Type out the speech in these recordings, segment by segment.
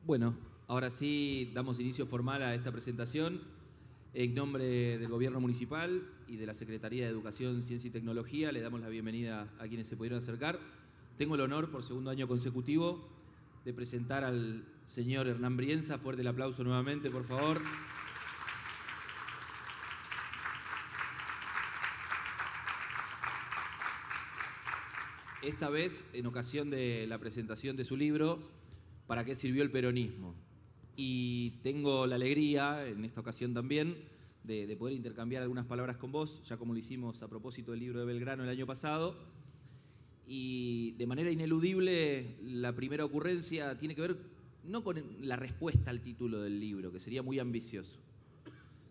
Bueno, ahora sí damos inicio formal a esta presentación. En nombre del Gobierno Municipal y de la Secretaría de Educación, Ciencia y Tecnología, le damos la bienvenida a quienes se pudieron acercar. Tengo el honor, por segundo año consecutivo, de presentar al señor Hernán Brienza. Fuerte el aplauso nuevamente, por favor. Esta vez, en ocasión de la presentación de su libro, ¿Para qué sirvió el peronismo? Y tengo la alegría, en esta ocasión también, de poder intercambiar algunas palabras con vos, ya como lo hicimos a propósito del libro de Belgrano el año pasado. Y de manera ineludible, la primera ocurrencia tiene que ver no con la respuesta al título del libro, que sería muy ambicioso,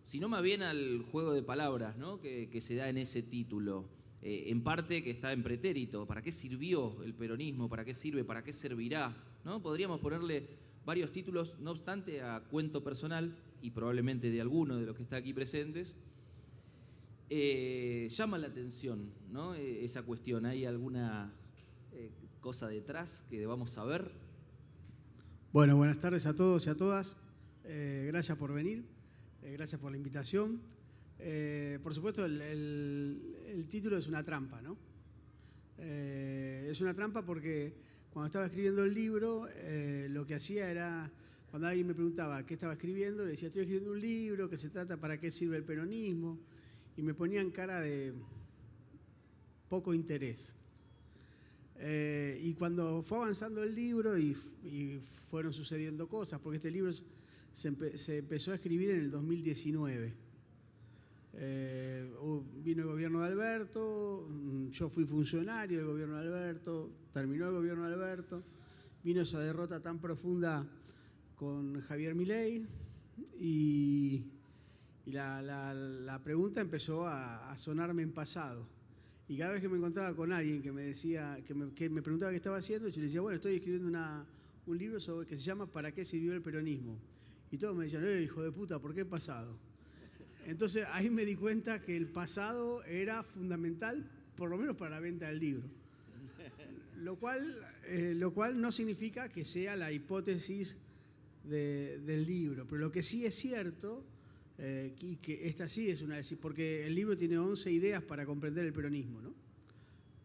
sino más bien al juego de palabras, ¿no? que se da en ese título. En parte que está en pretérito. ¿Para qué sirvió el peronismo? ¿Para qué sirve? ¿Para qué servirá? ¿No? Podríamos ponerle varios títulos, no obstante, a cuento personal, y probablemente de alguno de los que está aquí presentes. Llama la atención, ¿no? Esa cuestión. ¿Hay alguna cosa detrás que debamos saber? Bueno, buenas tardes a todos y a todas. Gracias por venir, gracias por la invitación. Por supuesto, el título es una trampa, ¿no? Es una trampa porque cuando estaba escribiendo el libro, lo que hacía era, cuando alguien me preguntaba qué estaba escribiendo, le decía, estoy escribiendo un libro que se trata para qué sirve el peronismo, y me ponían cara de poco interés. Y cuando fue avanzando el libro y fueron sucediendo cosas, porque este libro se empezó a escribir en el 2019. Vino el gobierno de Alberto, yo fui funcionario del gobierno de Alberto, terminó el gobierno de Alberto, vino esa derrota tan profunda con Javier Milei y la pregunta empezó a sonarme en pasado. Y cada vez que me encontraba con alguien que me decía, que me preguntaba qué estaba haciendo, yo le decía, bueno, estoy escribiendo un libro que se llama ¿Para qué sirvió el peronismo? Y todos me decían, hijo de puta, ¿por qué pasado? Entonces ahí me di cuenta que el pasado era fundamental, por lo menos para la venta del libro. Lo cual no significa que sea la hipótesis del libro, pero lo que sí es cierto, y que esta sí es una, porque el libro tiene 11 ideas para comprender el peronismo, ¿no?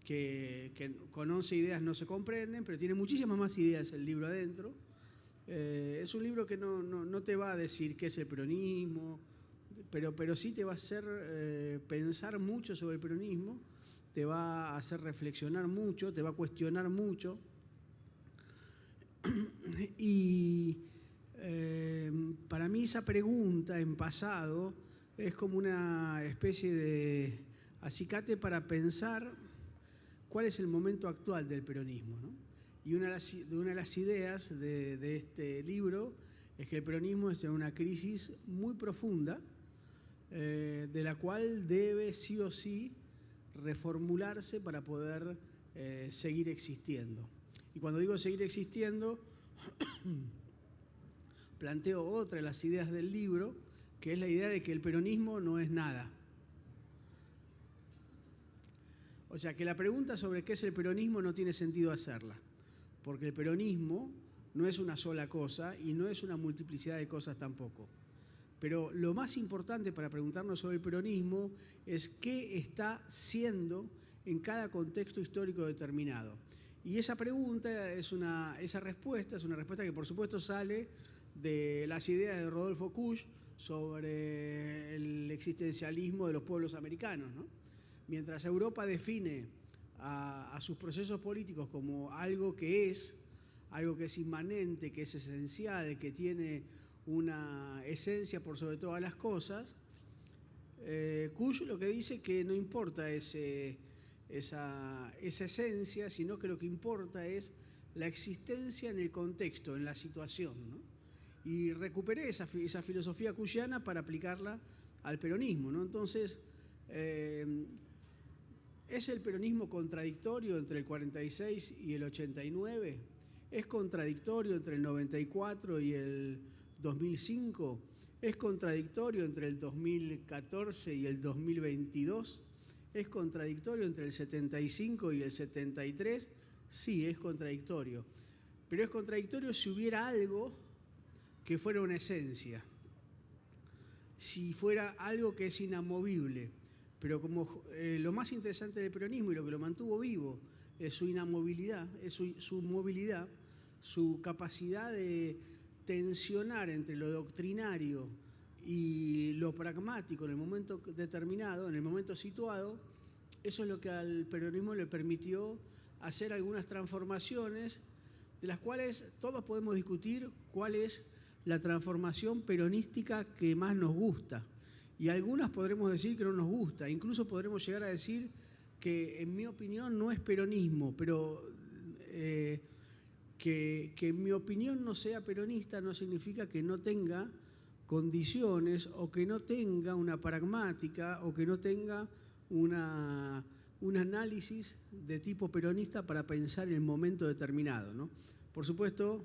Que con 11 ideas no se comprenden, pero tiene muchísimas más ideas el libro adentro. Es un libro que no te va a decir qué es el peronismo, pero sí te va a hacer pensar mucho sobre el peronismo, te va a hacer reflexionar mucho, te va a cuestionar mucho. Y para mí esa pregunta en pasado es como una especie de acicate para pensar cuál es el momento actual del peronismo, ¿no? Y una de las ideas de este libro es que el peronismo está en una crisis muy profunda, de la cual debe sí o sí reformularse para poder seguir existiendo. Y cuando digo seguir existiendo, planteo otra de las ideas del libro, que es la idea de que el peronismo no es nada. O sea, que la pregunta sobre qué es el peronismo no tiene sentido hacerla, porque el peronismo no es una sola cosa y no es una multiplicidad de cosas tampoco. Pero lo más importante para preguntarnos sobre el peronismo es qué está siendo en cada contexto histórico determinado. Y esa pregunta esa respuesta es una respuesta que por supuesto sale de las ideas de Rodolfo Kusch sobre el existencialismo de los pueblos americanos, ¿no? Mientras Europa define a sus procesos políticos como algo que es inmanente, que es esencial, que tiene una esencia por sobre todas las cosas, Kusch lo que dice que no importa esa esencia, sino que lo que importa es la existencia en el contexto, en la situación, ¿no? Y recuperé esa filosofía kuschiana para aplicarla al peronismo, ¿no? Entonces, ¿es el peronismo contradictorio entre el 46 y el 89? ¿Es contradictorio entre el 94 y el 2005? ¿Es contradictorio entre el 2014 y el 2022? ¿Es contradictorio entre el 75 y el 73? Sí, es contradictorio. Pero es contradictorio si hubiera algo que fuera una esencia, si fuera algo que es inamovible, pero como lo más interesante del peronismo y lo que lo mantuvo vivo es su inamovilidad, es su movilidad, su capacidad de tensionar entre lo doctrinario y lo pragmático en el momento determinado, en el momento situado. Eso es lo que al peronismo le permitió hacer algunas transformaciones, de las cuales todos podemos discutir cuál es la transformación peronística que más nos gusta. Y algunas podremos decir que no nos gusta, incluso podremos llegar a decir que en mi opinión no es peronismo, pero que en mi opinión no sea peronista no significa que no tenga condiciones o que no tenga una pragmática o que no tenga un análisis de tipo peronista para pensar en el momento determinado, ¿no? Por supuesto,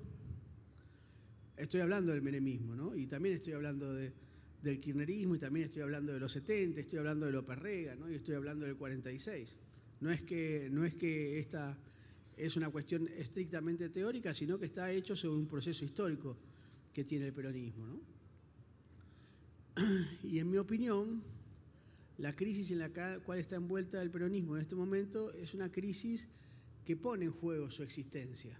estoy hablando del menemismo, ¿no? Y también estoy hablando del kirchnerismo, y también estoy hablando de los 70, estoy hablando de López Rega, ¿no? Y estoy hablando del 46. No es que esta es una cuestión estrictamente teórica, sino que está hecho sobre un proceso histórico que tiene el peronismo, ¿no? Y en mi opinión, la crisis en la cual está envuelta el peronismo en este momento es una crisis que pone en juego su existencia,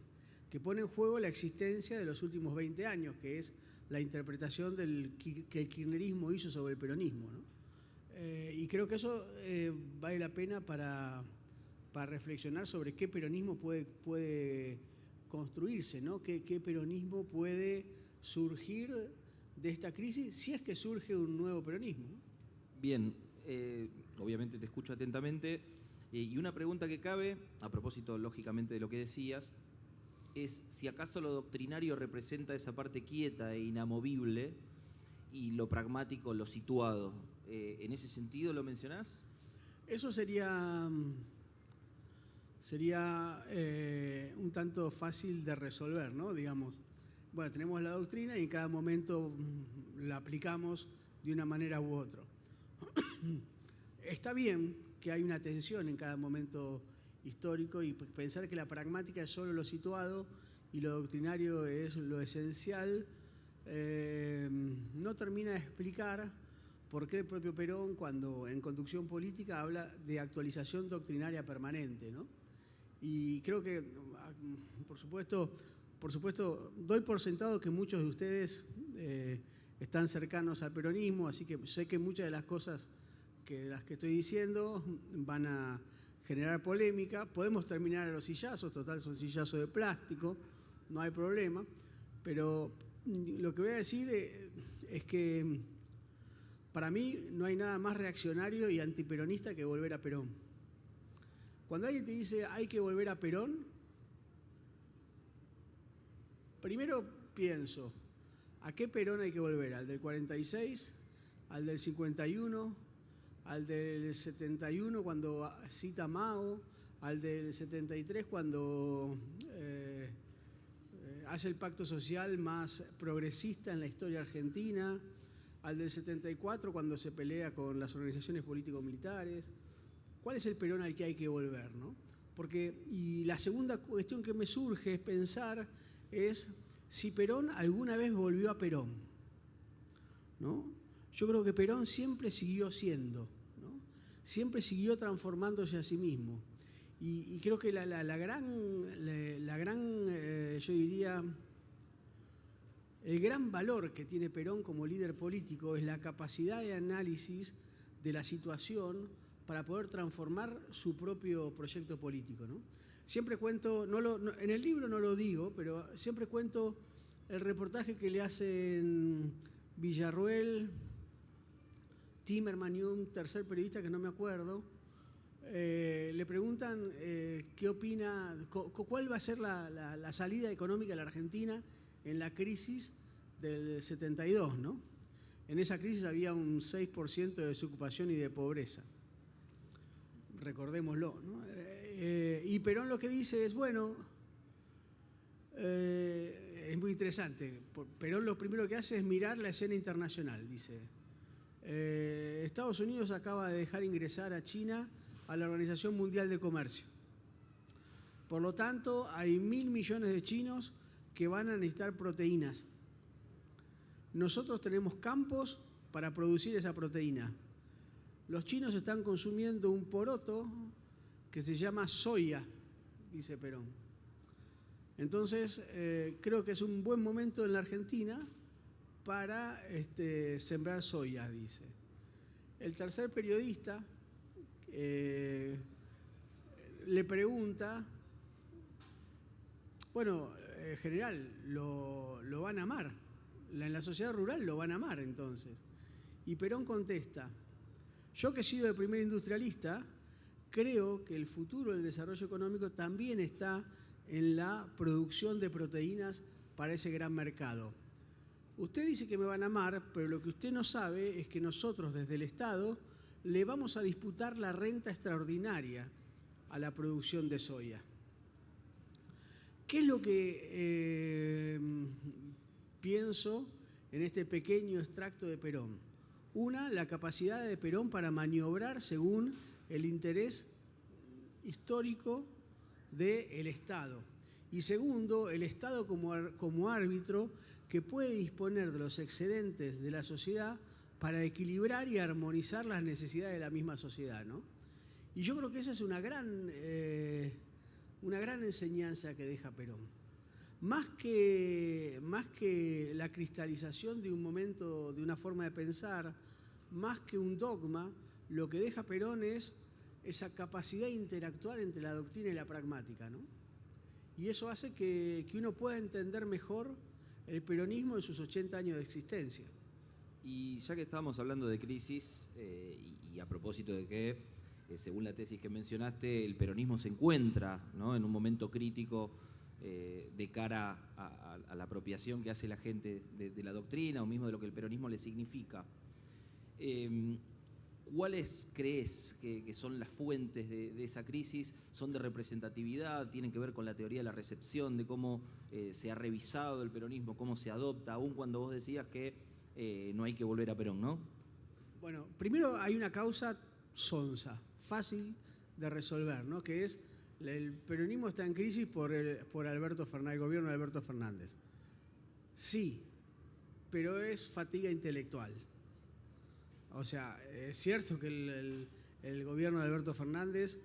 que pone en juego la existencia de los últimos 20 años, que es la interpretación que el kirchnerismo hizo sobre el peronismo, ¿no? Y creo que eso vale la pena para reflexionar sobre qué peronismo puede construirse, ¿no? Qué peronismo puede surgir de esta crisis, si es que surge un nuevo peronismo. Bien, obviamente te escucho atentamente, y una pregunta que cabe, a propósito lógicamente de lo que decías, es si acaso lo doctrinario representa esa parte quieta e inamovible y lo pragmático lo situado. ¿En ese sentido lo mencionás? Eso sería un tanto fácil de resolver, ¿no? Digamos, bueno, tenemos la doctrina y en cada momento la aplicamos de una manera u otra. Está bien que hay una tensión en cada momento histórico y pensar que la pragmática es solo lo situado y lo doctrinario es lo esencial, no termina de explicar por qué el propio Perón, cuando en Conducción Política, habla de actualización doctrinaria permanente, ¿no? Y creo que, por supuesto, doy por sentado que muchos de ustedes están cercanos al peronismo, así que sé que muchas de las cosas de las que estoy diciendo van a generar polémica. Podemos terminar a los sillazos, total son sillazos de plástico, no hay problema, pero lo que voy a decir es que para mí no hay nada más reaccionario y antiperonista que volver a Perón. Cuando alguien te dice hay que volver a Perón, primero pienso, ¿a qué Perón hay que volver? ¿Al del 46? ¿Al del 51? ¿Al del 71 cuando cita a Mao? ¿Al del 73 cuando hace el pacto social más progresista en la historia argentina? ¿Al del 74 cuando se pelea con las organizaciones político-militares? ¿Cuál es el Perón al que hay que volver, ¿no? Y la segunda cuestión que me surge es pensar si Perón alguna vez volvió a Perón, ¿no? Yo creo que Perón siempre siguió siendo, ¿no? Siempre siguió transformándose a sí mismo. Y creo que la gran, yo diría, el gran valor que tiene Perón como líder político es la capacidad de análisis de la situación para poder transformar su propio proyecto político, ¿no? Siempre cuento, en el libro no lo digo, pero siempre cuento el reportaje que le hacen Villarruel, Timerman y un tercer periodista que no me acuerdo. Le preguntan qué opina, cuál va a ser la salida económica de la Argentina en la crisis del 72, ¿no? En esa crisis había un 6% de desocupación y de pobreza. Recordémoslo, ¿no? Y Perón lo que dice es, bueno, es muy interesante. Perón lo primero que hace es mirar la escena internacional, dice. Estados Unidos acaba de dejar ingresar a China a la Organización Mundial de Comercio. Por lo tanto, hay 1.000 millones de chinos que van a necesitar proteínas. nosotros tenemos campos para producir esa proteína. Los chinos están consumiendo un poroto que se llama soya, dice Perón. Entonces, creo que es un buen momento en la Argentina para sembrar soya, dice. El tercer periodista le pregunta, bueno, general, lo van a amar, en la sociedad rural lo van a amar entonces. Y Perón contesta, yo que he sido el primer industrialista, creo que el futuro del desarrollo económico también está en la producción de proteínas para ese gran mercado. Usted dice que me van a amar, pero lo que usted no sabe es que nosotros desde el Estado le vamos a disputar la renta extraordinaria a la producción de soya. ¿Qué es lo que pienso en este pequeño extracto de Perón? Una, la capacidad de Perón para maniobrar según el interés histórico del Estado. Y segundo, el Estado como árbitro que puede disponer de los excedentes de la sociedad para equilibrar y armonizar las necesidades de la misma sociedad, ¿no? Y yo creo que esa es una gran enseñanza que deja Perón. Más que la cristalización de un momento, de una forma de pensar, más que un dogma, lo que deja Perón es esa capacidad intelectual entre la doctrina y la pragmática, ¿no? Y eso hace que uno pueda entender mejor el peronismo en sus 80 años de existencia. Y ya que estábamos hablando de crisis, y a propósito de que, según la tesis que mencionaste, el peronismo se encuentra, ¿no?, en un momento crítico de cara a la apropiación que hace la gente de la doctrina o mismo de lo que el peronismo le significa. ¿Cuáles crees que son las fuentes de esa crisis? ¿Son de representatividad? ¿Tienen que ver con la teoría de la recepción, de cómo se ha revisado el peronismo, cómo se adopta, aun cuando vos decías que no hay que volver a Perón, ¿no? Bueno, primero hay una causa sonsa, fácil de resolver, ¿no?, que es el peronismo está en crisis por Alberto Fernández, el gobierno de Alberto Fernández. Sí, pero es fatiga intelectual. O sea, es cierto que el gobierno de Alberto Fernández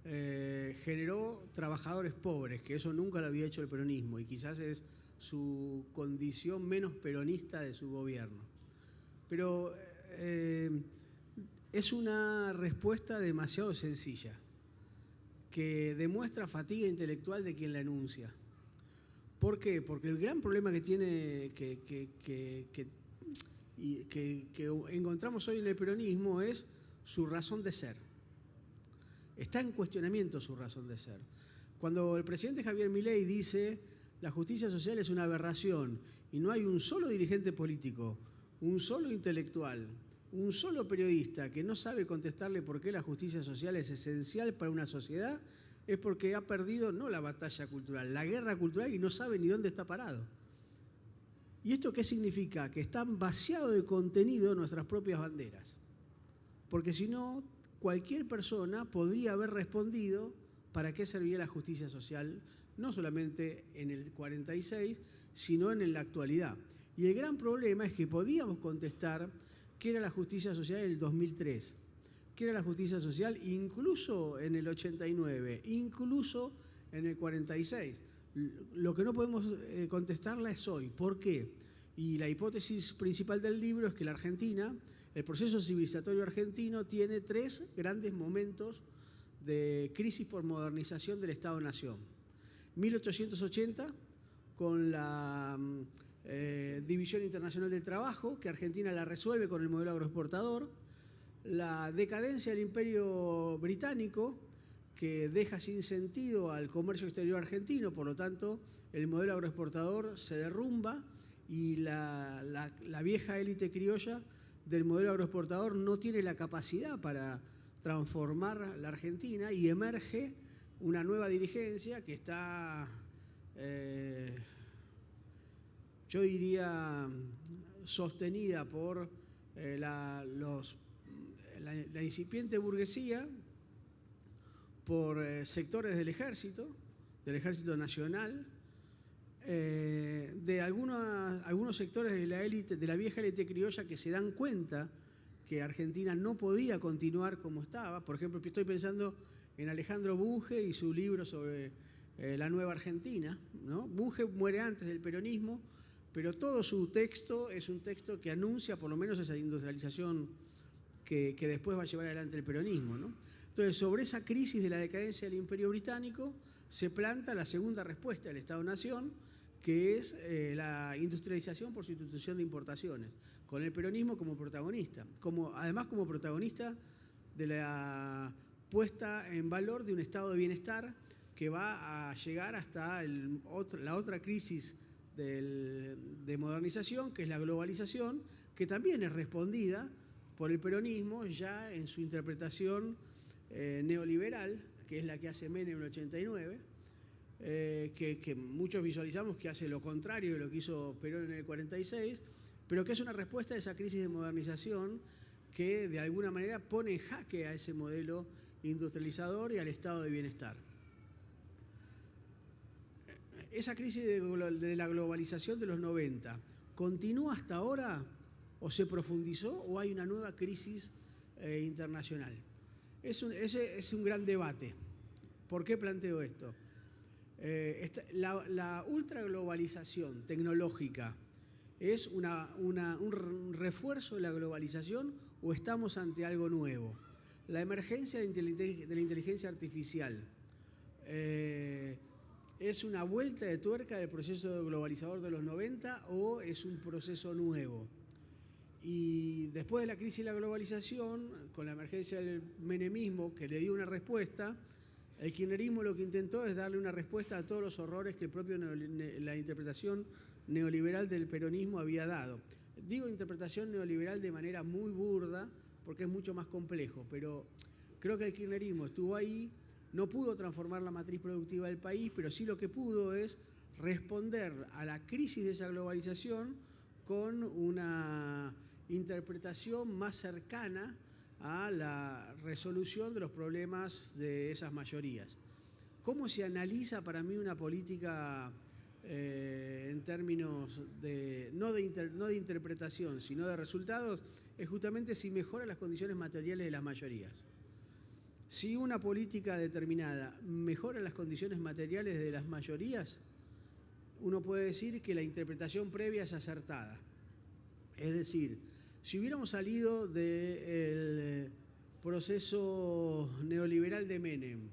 generó trabajadores pobres, que eso nunca lo había hecho el peronismo, y quizás es su condición menos peronista de su gobierno. Pero es una respuesta demasiado sencilla, que demuestra fatiga intelectual de quien la enuncia. ¿Por qué? Porque el gran problema que tiene, que encontramos hoy en el peronismo es su razón de ser. Está en cuestionamiento su razón de ser. Cuando el presidente Javier Milei dice la justicia social es una aberración y no hay un solo dirigente político, un solo intelectual, un solo periodista que no sabe contestarle por qué la justicia social es esencial para una sociedad, es porque ha perdido no la batalla cultural, la guerra cultural, y no sabe ni dónde está parado. ¿Y esto qué significa? Que están vaciados de contenido nuestras propias banderas. Porque si no, cualquier persona podría haber respondido para qué servía la justicia social, no solamente en el 46, sino en la actualidad. Y el gran problema es que podíamos contestar qué era la justicia social en el 2003, qué era la justicia social incluso en el 89, incluso en el 46. Lo que no podemos contestarla es hoy. ¿Por qué? Y la hipótesis principal del libro es que la Argentina, el proceso civilizatorio argentino, tiene 3 grandes momentos de crisis por modernización del Estado-Nación. 1880, con la División Internacional del Trabajo, que Argentina la resuelve con el modelo agroexportador. La decadencia del Imperio Británico, que deja sin sentido al comercio exterior argentino, por lo tanto el modelo agroexportador se derrumba y la vieja élite criolla del modelo agroexportador no tiene la capacidad para transformar la Argentina, y emerge una nueva dirigencia que está, yo diría, sostenida por la incipiente burguesía, por sectores del ejército nacional, de algunos sectores de la élite, de la vieja élite criolla, que se dan cuenta que Argentina no podía continuar como estaba. Por ejemplo, estoy pensando en Alejandro Bunge y su libro sobre la nueva Argentina, ¿no? Bunge muere antes del peronismo, pero todo su texto es un texto que anuncia por lo menos esa industrialización que después va a llevar adelante el peronismo, ¿no? Entonces, sobre esa crisis de la decadencia del Imperio Británico se planta la segunda respuesta del Estado-Nación, que es la industrialización por sustitución de importaciones, con el peronismo como protagonista, además como protagonista de la puesta en valor de un estado de bienestar que va a llegar hasta la otra crisis de modernización, que es la globalización, que también es respondida por el peronismo ya en su interpretación neoliberal, que es la que hace Menem en el 89, que muchos visualizamos que hace lo contrario de lo que hizo Perón en el 46, pero que es una respuesta a esa crisis de modernización que de alguna manera pone en jaque a ese modelo industrializador y al estado de bienestar. Esa crisis de la globalización de los 90, ¿continúa hasta ahora o se profundizó o hay una nueva crisis internacional? Ese es un gran debate. ¿Por qué planteo esto? La ultraglobalización tecnológica ¿es un refuerzo de la globalización o estamos ante algo nuevo? La emergencia de la inteligencia artificial ¿es una vuelta de tuerca del proceso globalizador de los 90 o es un proceso nuevo? Y después de la crisis de la globalización, con la emergencia del menemismo que le dio una respuesta, el kirchnerismo lo que intentó es darle una respuesta a todos los horrores que la interpretación neoliberal del peronismo había dado. Digo interpretación neoliberal de manera muy burda porque es mucho más complejo, pero creo que el kirchnerismo estuvo ahí, no pudo transformar la matriz productiva del país, pero sí lo que pudo es responder a la crisis de esa globalización con una interpretación más cercana a la resolución de los problemas de esas mayorías. ¿Cómo se analiza para mí una política en términos no de interpretación, sino de resultados? Es justamente si mejora las condiciones materiales de las mayorías. Si una política determinada mejora las condiciones materiales de las mayorías, uno puede decir que la interpretación previa es acertada. Es decir, si hubiéramos salido del proceso neoliberal de Menem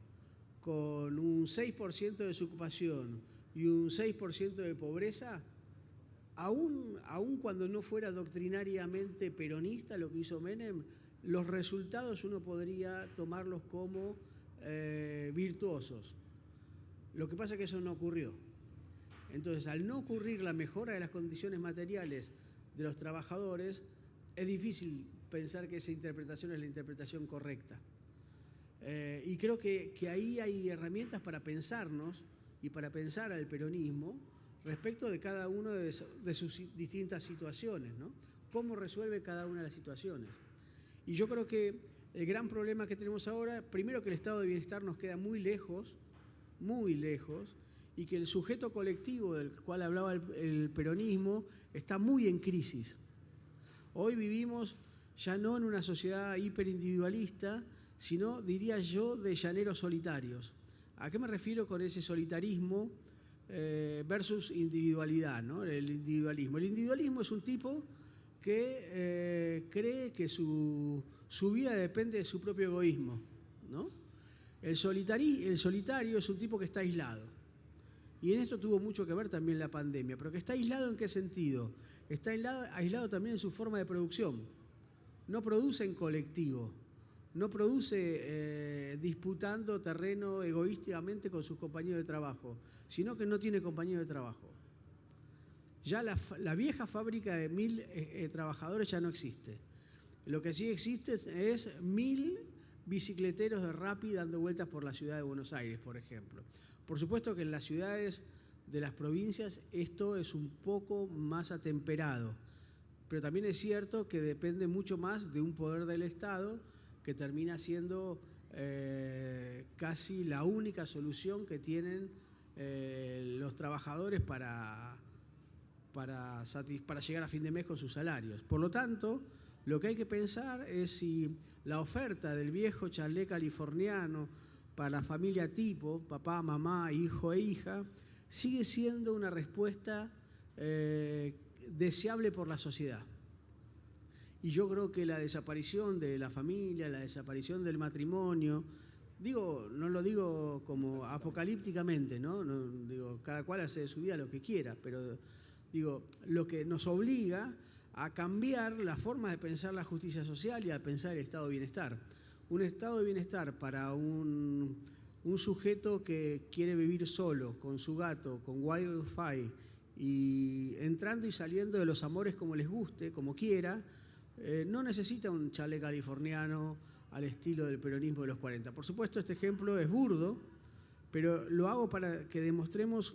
con un 6% de desocupación y un 6% de pobreza, aún cuando no fuera doctrinariamente peronista lo que hizo Menem, los resultados uno podría tomarlos como virtuosos. Lo que pasa es que eso no ocurrió. Entonces, al no ocurrir la mejora de las condiciones materiales de los trabajadores, es difícil pensar que esa interpretación es la interpretación correcta. Y creo que ahí hay herramientas para pensarnos y para pensar al peronismo respecto de cada una de sus distintas situaciones, ¿no? ¿Cómo resuelve cada una de las situaciones? Y yo creo que el gran problema que tenemos ahora, primero que el estado de bienestar nos queda muy lejos, y que el sujeto colectivo del cual hablaba el peronismo está muy en crisis. Hoy vivimos ya no en una sociedad hiperindividualista, sino, diría yo, de llaneros solitarios. ¿A qué me refiero con ese solitarismo versus individualidad, ¿no? El individualismo. El individualismo es un tipo que cree que su vida depende de su propio egoísmo, ¿no? El solitario es un tipo que está aislado. Y en esto tuvo mucho que ver también la pandemia. ¿Pero que está aislado en qué sentido? Está aislado también en su forma de producción. No produce en colectivo. No produce disputando terreno egoísticamente con sus compañeros de trabajo, sino que no tiene compañeros de trabajo. Ya la vieja fábrica de 1000 trabajadores ya no existe. Lo que sí existe es 1000 bicicleteros de Rappi dando vueltas por la ciudad de Buenos Aires, por ejemplo. Por supuesto que en las ciudades de las provincias esto es un poco más atemperado, pero también es cierto que depende mucho más de un poder del Estado que termina siendo casi la única solución que tienen los trabajadores para llegar a fin de mes con sus salarios. Por lo tanto, lo que hay que pensar es si la oferta del viejo chalet californiano para la familia tipo, papá, mamá, hijo e hija, sigue siendo una respuesta deseable por la sociedad. Y yo creo que la desaparición de la familia, la desaparición del matrimonio, no lo digo como apocalípticamente, ¿no? Digo, cada cual hace de su vida lo que quiera, pero digo, lo que nos obliga a cambiar la forma de pensar la justicia social y a pensar el estado de bienestar. Un estado de bienestar para un sujeto que quiere vivir solo, con su gato, con Wi-Fi, y entrando y saliendo de los amores como les guste, como quiera, no necesita un chalet californiano al estilo del peronismo de los 40. Por supuesto, este ejemplo es burdo, pero lo hago para que demostremos,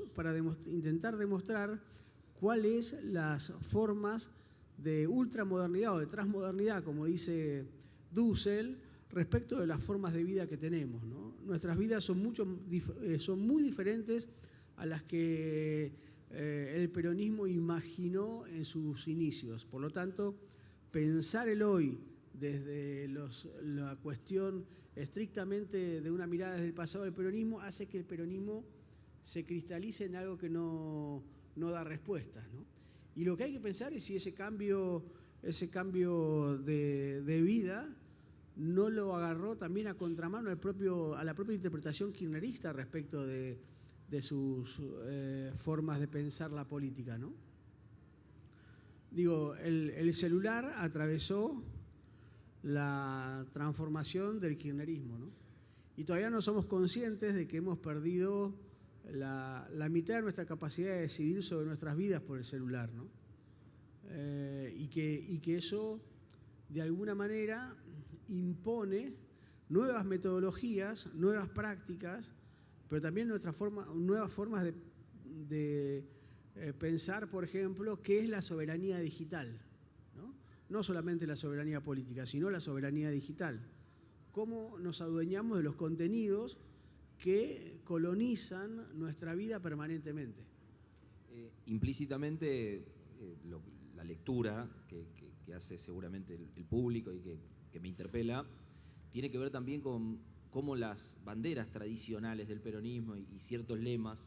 intentar demostrar cuáles las formas de ultramodernidad o de transmodernidad, como dice Dussel, respecto de las formas de vida que tenemos, ¿no? Nuestras vidas son muy diferentes a las que el peronismo imaginó en sus inicios. Por lo tanto, pensar el hoy desde la cuestión estrictamente de una mirada desde el pasado del peronismo hace que el peronismo se cristalice en algo que no da respuestas, ¿no? Y lo que hay que pensar es si ese cambio de vida no lo agarró también a contramano a la propia interpretación kirchnerista respecto de sus formas de pensar la política, ¿no? Digo, el celular atravesó la transformación del kirchnerismo, ¿no? Y todavía no somos conscientes de que hemos perdido la mitad de nuestra capacidad de decidir sobre nuestras vidas por el celular, ¿no? Y que eso, de alguna manera, impone nuevas metodologías, nuevas prácticas, pero también nuevas formas de pensar, por ejemplo, qué es la soberanía digital, ¿no? No solamente la soberanía política, sino la soberanía digital. Cómo nos adueñamos de los contenidos que colonizan nuestra vida permanentemente. Implícitamente, la lectura que hace seguramente el público y que me interpela, tiene que ver también con cómo las banderas tradicionales del peronismo y ciertos lemas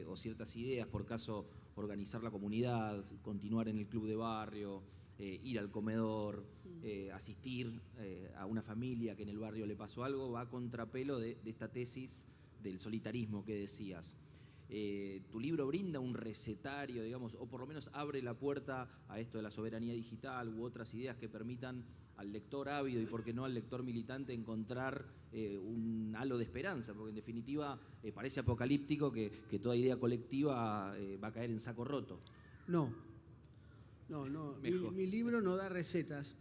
o ciertas ideas, por caso organizar la comunidad, continuar en el club de barrio, ir al comedor, asistir a una familia que en el barrio le pasó algo, va a contrapelo de esta tesis del solitarismo que decías. Tu libro brinda un recetario, digamos, o por lo menos abre la puerta a esto de la soberanía digital u otras ideas que permitan al lector ávido y, por qué no, al lector militante encontrar un halo de esperanza, porque en definitiva parece apocalíptico que toda idea colectiva va a caer en saco roto. No. Mi libro no da recetas.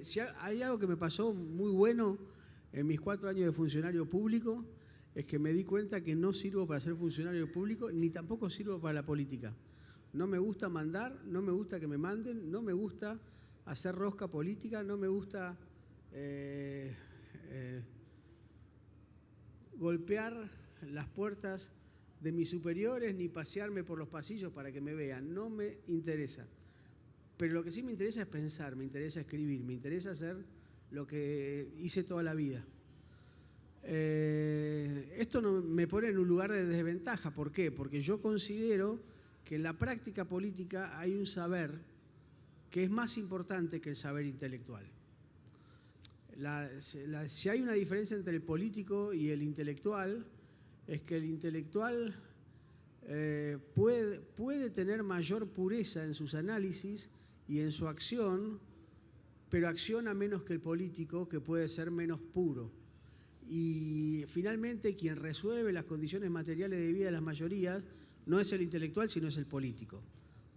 Si hay algo que me pasó muy bueno en mis 4 años de funcionario público, es que me di cuenta que no sirvo para ser funcionario público, ni tampoco sirvo para la política. No me gusta mandar, no me gusta que me manden, no me gusta hacer rosca política, no me gusta golpear las puertas de mis superiores, ni pasearme por los pasillos para que me vean. No me interesa. Pero lo que sí me interesa es pensar, me interesa escribir, me interesa hacer lo que hice toda la vida. Esto me pone en un lugar de desventaja. ¿Por qué? Porque yo considero que en la práctica política hay un saber que es más importante que el saber intelectual. Si hay una diferencia entre el político y el intelectual, es que el intelectual puede tener mayor pureza en sus análisis y en su acción, pero acciona menos que el político, que puede ser menos puro. Y finalmente quien resuelve las condiciones materiales de vida de las mayorías no es el intelectual, sino es el político.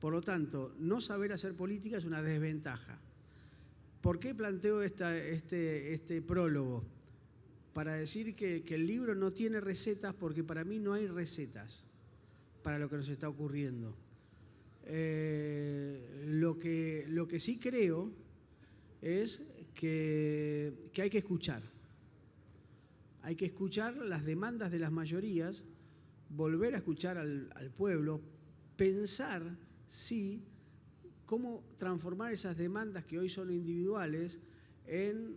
Por lo tanto, no saber hacer política es una desventaja. ¿Por qué planteo este prólogo? Para decir que el libro no tiene recetas, porque para mí no hay recetas para lo que nos está ocurriendo. Lo que sí creo es que hay que escuchar. Hay que escuchar las demandas de las mayorías, volver a escuchar al pueblo, pensar cómo transformar esas demandas que hoy son individuales en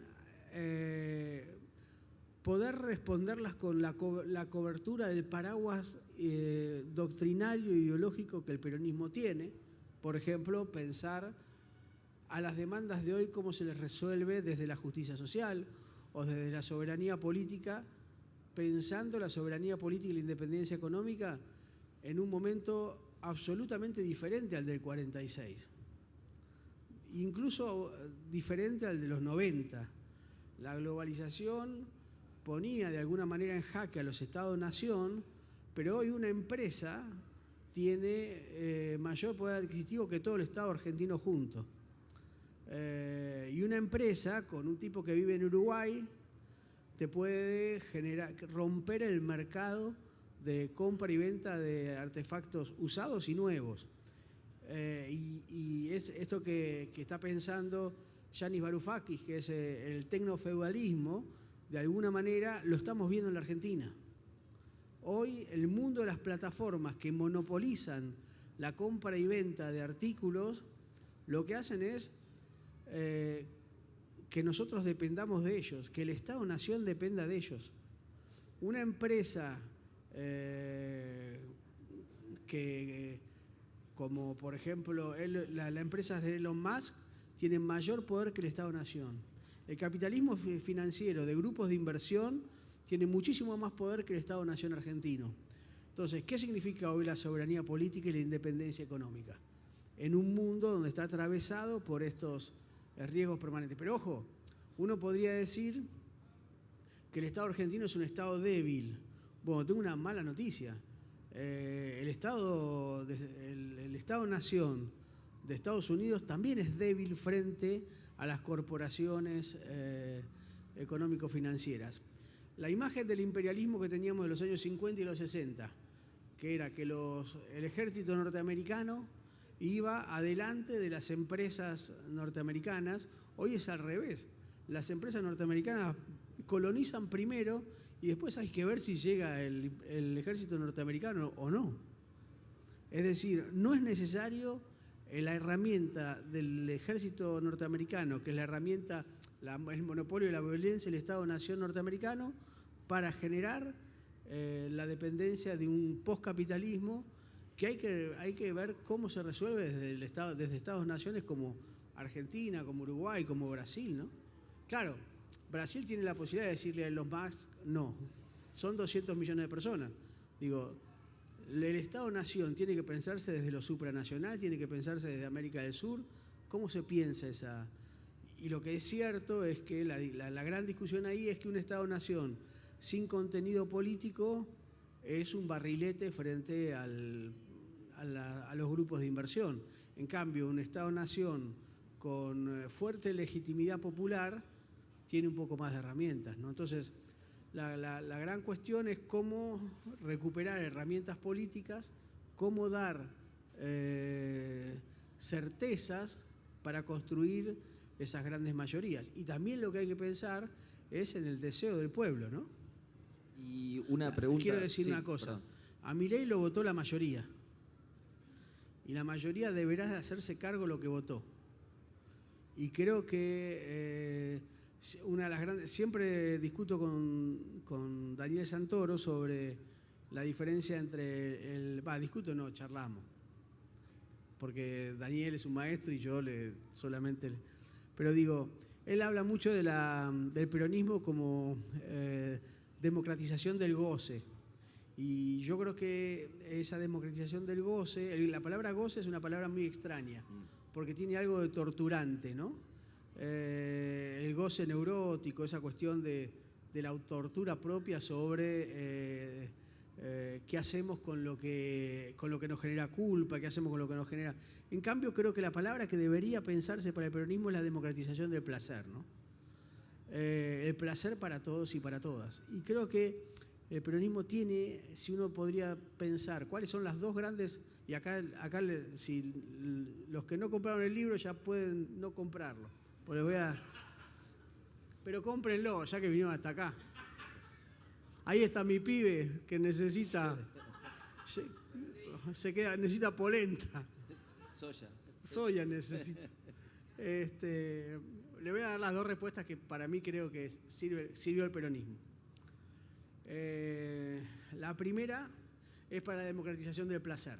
poder responderlas con la cobertura del paraguas doctrinario e ideológico que el peronismo tiene. Por ejemplo, pensar a las demandas de hoy cómo se les resuelve desde la justicia social o desde la soberanía política, pensando la soberanía política y la independencia económica en un momento absolutamente diferente al del 46, incluso diferente al de los 90. La globalización ponía de alguna manera en jaque a los Estados-nación, pero hoy una empresa tiene mayor poder adquisitivo que todo el Estado argentino junto. Y una empresa con un tipo que vive en Uruguay te puede romper el mercado de compra y venta de artefactos usados y nuevos. Y esto que está pensando Yanis Varoufakis, que es el tecnofeudalismo, de alguna manera lo estamos viendo en la Argentina. Hoy el mundo de las plataformas que monopolizan la compra y venta de artículos, lo que hacen es que nosotros dependamos de ellos, que el Estado-nación dependa de ellos. Una empresa como por ejemplo las empresas de Elon Musk tienen mayor poder que el Estado-nación. El capitalismo financiero de grupos de inversión tiene muchísimo más poder que el Estado-nación argentino. Entonces, ¿qué significa hoy la soberanía política y la independencia económica? En un mundo donde está atravesado por estos riesgos permanentes. Pero ojo, uno podría decir que el Estado argentino es un Estado débil. Bueno, tengo una mala noticia. El Estado-nación de Estados Unidos también es débil frente a las corporaciones económico-financieras. La imagen del imperialismo que teníamos en los años 50 y los 60, que era que el ejército norteamericano iba adelante de las empresas norteamericanas, hoy es al revés. Las empresas norteamericanas colonizan primero y después hay que ver si llega el ejército norteamericano o no. Es decir, no es necesario la herramienta del ejército norteamericano, que es la herramienta, el monopolio de la violencia del Estado-nación norteamericano, para generar la dependencia de un postcapitalismo que hay que ver cómo se resuelve desde Estados-naciones como Argentina, como Uruguay, como Brasil, ¿no? Claro, Brasil tiene la posibilidad de decirle a Elon Musk no. Son 200 millones de personas. Digo, el Estado-nación tiene que pensarse desde lo supranacional, tiene que pensarse desde América del Sur. ¿Cómo se piensa esa? Y lo que es cierto es que la gran discusión ahí es que un Estado-nación sin contenido político es un barrilete frente a los grupos de inversión. En cambio, un Estado-nación con fuerte legitimidad popular tiene un poco más de herramientas, ¿no? Entonces, la gran cuestión es cómo recuperar herramientas políticas, cómo dar certezas para construir esas grandes mayorías. Y también lo que hay que pensar es en el deseo del pueblo, ¿no? Y una pregunta... Quiero decir una cosa. Perdón. A Milei lo votó la mayoría. Y la mayoría deberá de hacerse cargo de lo que votó. Y creo que una de las grandes... Siempre discuto con Daniel Santoro sobre la diferencia entre charlamos. Porque Daniel es un maestro y yo solamente... Pero digo, él habla mucho del peronismo como democratización del goce. Y yo creo que esa democratización del goce, la palabra goce es una palabra muy extraña, porque tiene algo de torturante, ¿no? El goce neurótico, esa cuestión de la tortura propia sobre qué hacemos con lo que nos genera culpa, qué hacemos con lo que nos genera... En cambio, creo que la palabra que debería pensarse para el peronismo es la democratización del placer, ¿no? El placer para todos y para todas. Y creo que el peronismo tiene, si uno podría pensar, cuáles son las dos grandes... Y acá si los que no compraron el libro ya pueden no comprarlo. Pues pero cómprenlo, ya que vinieron hasta acá. Ahí está mi pibe que necesita necesita polenta. Soya. Soya necesita. Le voy a dar las dos respuestas que para mí creo que sirvió el peronismo. La primera es para la democratización del placer.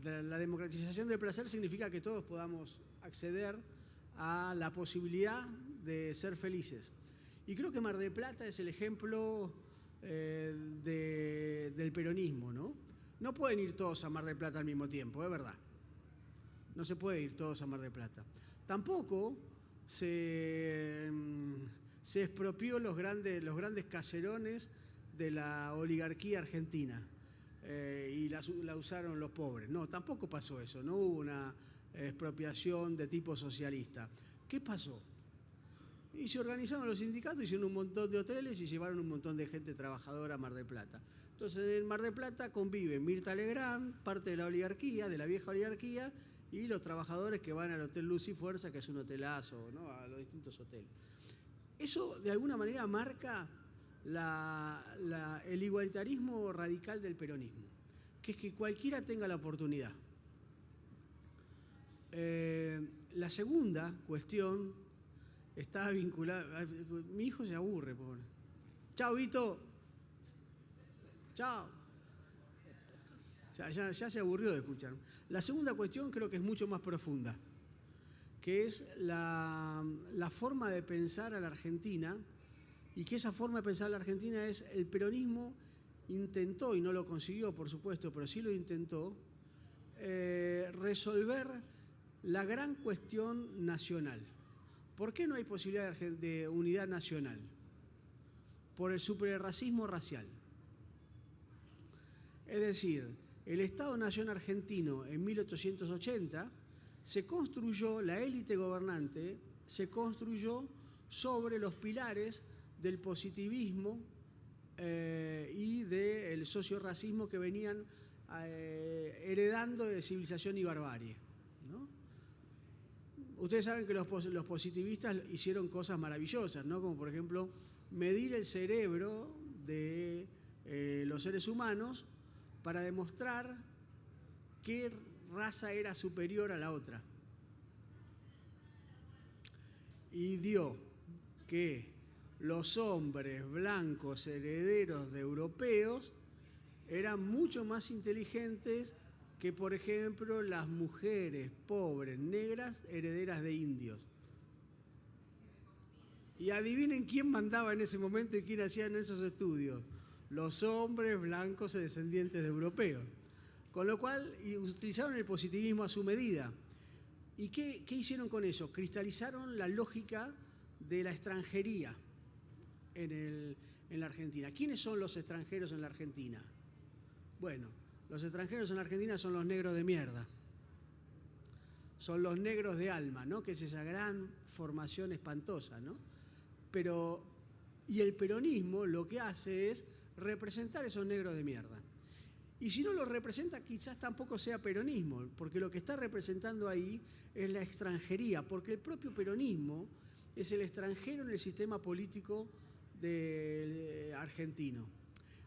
La democratización del placer significa que todos podamos acceder a la posibilidad de ser felices. Y creo que Mar del Plata es el ejemplo del peronismo, ¿no? No pueden ir todos a Mar del Plata al mismo tiempo, es verdad. No se puede ir todos a Mar del Plata. Tampoco se expropió los grandes caserones de la oligarquía argentina y la usaron los pobres. No, tampoco pasó eso. No hubo una expropiación de tipo socialista. ¿Qué pasó? Y se organizaron los sindicatos, hicieron un montón de hoteles y llevaron un montón de gente trabajadora a Mar del Plata. Entonces en Mar del Plata conviven Mirta Legrand, parte de la oligarquía, de la vieja oligarquía, y los trabajadores que van al Hotel Luz y Fuerza, que es un hotelazo, ¿no? A los distintos hoteles. Eso de alguna manera marca el igualitarismo radical del peronismo, que es que cualquiera tenga la oportunidad. La segunda cuestión está vinculada. Mi hijo se aburre, pobre. Chao, Vito. Chao. Ya se aburrió de escuchar. La segunda cuestión creo que es mucho más profunda, que es la forma de pensar a la Argentina, y que esa forma de pensar a la Argentina es el peronismo intentó, y no lo consiguió por supuesto, pero sí lo intentó, resolver la gran cuestión nacional. ¿Por qué no hay posibilidad de unidad nacional? Por el superracismo racial. Es decir, el Estado-Nación argentino en 1880 se construyó, la élite gobernante se construyó sobre los pilares del positivismo y del socio-racismo que venían heredando de civilización y barbarie, ¿no? Ustedes saben que los positivistas hicieron cosas maravillosas, ¿no? Como por ejemplo medir el cerebro de los seres humanos para demostrar qué raza era superior a la otra. Y dio que los hombres blancos herederos de europeos eran mucho más inteligentes que, por ejemplo, las mujeres pobres negras herederas de indios. Y adivinen quién mandaba en ese momento y quién hacían esos estudios. Los hombres blancos descendientes de europeos. Con lo cual utilizaron el positivismo a su medida. ¿Y qué hicieron con eso? Cristalizaron la lógica de la extranjería en la Argentina. ¿Quiénes son los extranjeros en la Argentina? Bueno, los extranjeros en la Argentina son los negros de mierda. Son los negros de alma, ¿no? Que es esa gran formación espantosa, ¿no? Y el peronismo lo que hace es representar esos negros de mierda. Y si no lo representa, quizás tampoco sea peronismo, porque lo que está representando ahí es la extranjería, porque el propio peronismo es el extranjero en el sistema político argentino.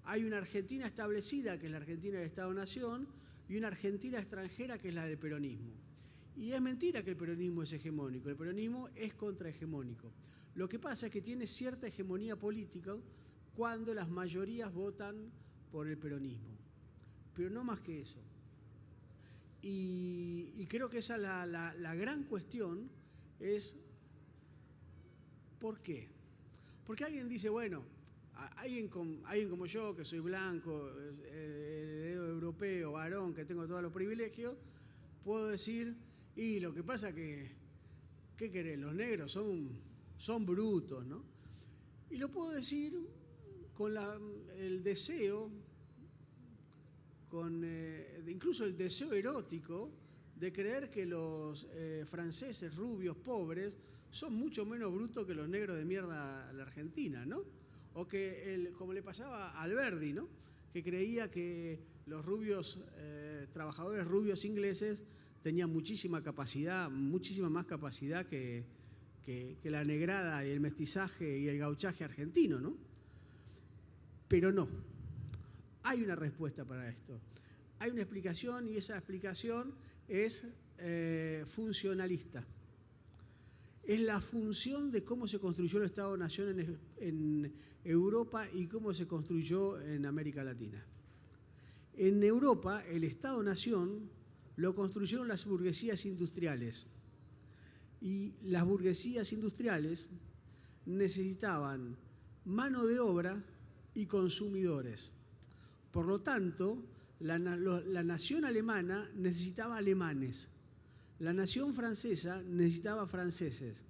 Hay una Argentina establecida, que es la Argentina del Estado-Nación, y una Argentina extranjera, que es la del peronismo. Y es mentira que el peronismo es hegemónico, el peronismo es contrahegemónico. Lo que pasa es que tiene cierta hegemonía política cuando las mayorías votan por el peronismo, pero no más que eso. Y creo que esa la gran cuestión es ¿por qué? Porque alguien dice, bueno, alguien como yo, que soy blanco, europeo, varón, que tengo todos los privilegios, puedo decir, y lo que pasa que, ¿qué querés? Los negros son brutos, ¿no? Y lo puedo decir con el deseo, incluso el deseo erótico de creer que los franceses rubios pobres son mucho menos brutos que los negros de mierda a la Argentina, ¿no? O que, como le pasaba a Alberdi, ¿no? Que creía que los trabajadores rubios ingleses tenían muchísima más capacidad que la negrada y el mestizaje y el gauchaje argentino, ¿no? Pero no. hay una respuesta para esto. Hay una explicación y esa explicación es funcionalista. Es la función de cómo se construyó el Estado-Nación en Europa y cómo se construyó en América Latina. En Europa, el Estado-Nación lo construyeron las burguesías industriales. Y las burguesías industriales necesitaban mano de obra y consumidores. Por lo tanto, la nación alemana necesitaba alemanes. La nación francesa necesitaba franceses.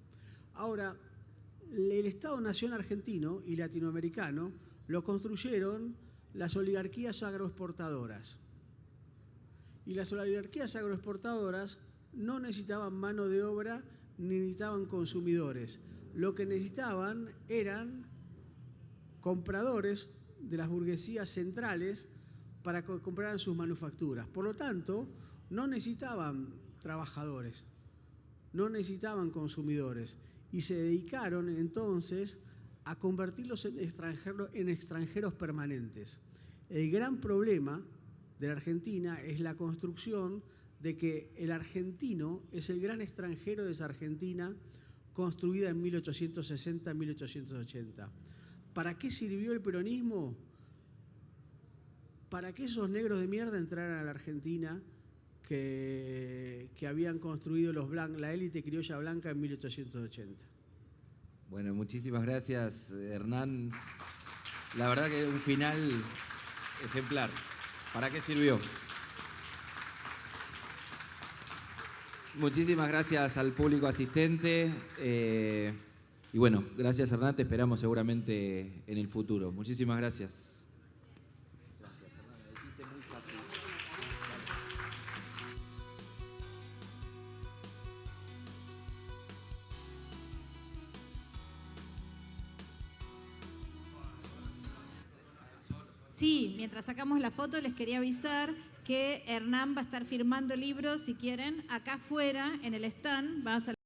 Ahora, el Estado-Nación argentino y latinoamericano lo construyeron las oligarquías agroexportadoras. Y las oligarquías agroexportadoras no necesitaban mano de obra ni necesitaban consumidores. Lo que necesitaban eran compradores de las burguesías centrales para que compraran sus manufacturas. Por lo tanto, no necesitaban trabajadores, no necesitaban consumidores y se dedicaron entonces a convertirlos en extranjeros permanentes. El gran problema de la Argentina es la construcción de que el argentino es el gran extranjero de esa Argentina construida en 1860-1880. ¿Para qué sirvió el peronismo? Para que esos negros de mierda entraran a la Argentina que habían construido la élite criolla blanca en 1880. Bueno, muchísimas gracias, Hernán. La verdad que un final ejemplar. ¿Para qué sirvió? Muchísimas gracias al público asistente. Y bueno, gracias, Hernán. Te esperamos seguramente en el futuro. Muchísimas gracias. Gracias, Hernán. Lo hiciste muy fácil. Sí, mientras sacamos la foto les quería avisar que Hernán va a estar firmando libros, si quieren, acá afuera en el stand. Vas a